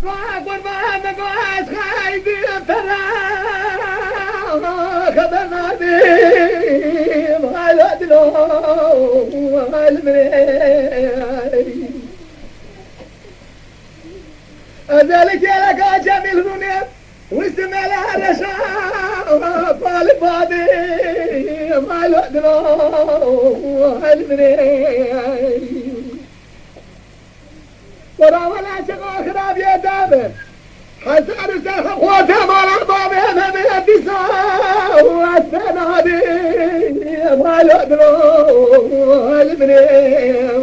قربان قاس خايبي ترى خبرنا بي ما لدلو المري ذلك لك جميل هنا واستمع لها الرشا بالبادي ما لدلو المري ولا شقا خراب يا دابر حتى رسخ قوته مالا بابي هذا بيسا والسنادي ما يدرو المنيخ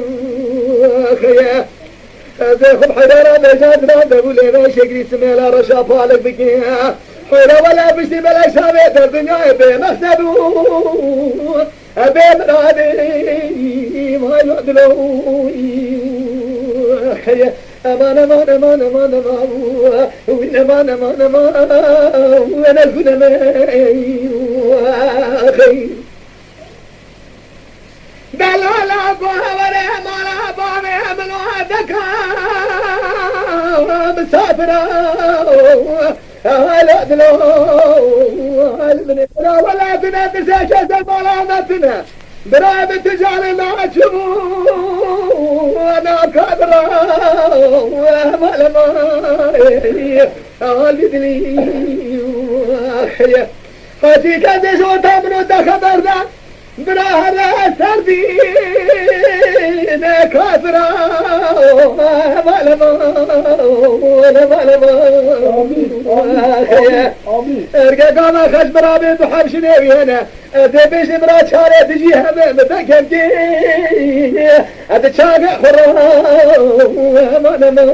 ذيكم حرارة مجادنا دبولينا شكري سميلا رشا بالك بكيها حيرا ولا بشتي بلا شابيت الدنيا بي مخسدو بي منادي ما يدرو امان امان امان امان امان وين امان امان امان وانا الكل خير دلالا قهوري مالا بامي من وعدك مسافرة هلا دلو ولا بنا تساكت الملامتنا برابط تجعل ما تشوفوا انا كادرة وما لما والدلي خاتي كذي شو تمنو تخبرنا براها سردين كادرة وما لما ارقى قاما خش برابط وحبشني هنا دبيش مرات شارع تجيها متكم جي هذا شاقع خرام امان امان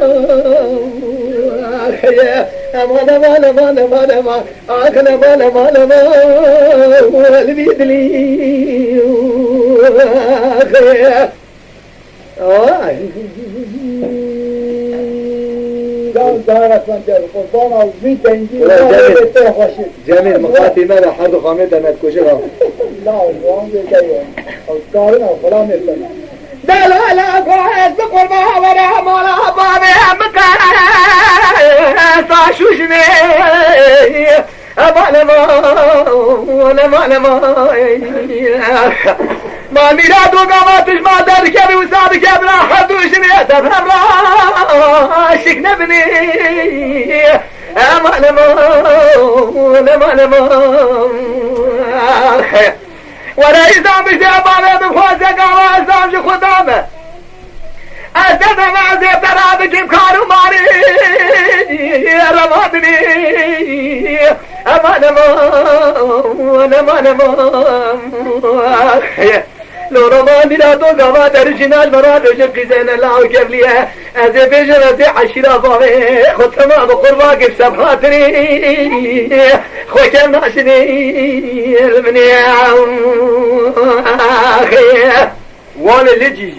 امان امان امان امان اخل امان امان امان البيد لي جميل مخاطي ماذا حرد خامدة ما تكوشرها لا لا لا قاعد بقربها ولا مولا بابي مكان صاشوشني أمان أمان ما ميلاد وقاماتش ما دارك يا وسادك يا بلا حدوشني تفهم راشك نبني أمان ولا يزام بشيبانه بخوزك وازام شو خدامه أستاذ ما زيب ترابك بكارو ماري رمادني أمان لو رماني لا توقع درجنال مراد وشبكي زين الله وكبليه أزي بيجر أزي حشيرا فامي خد سما بقرباك بسبحاتني خوشم ناشني المنيع وانا اللي جيجي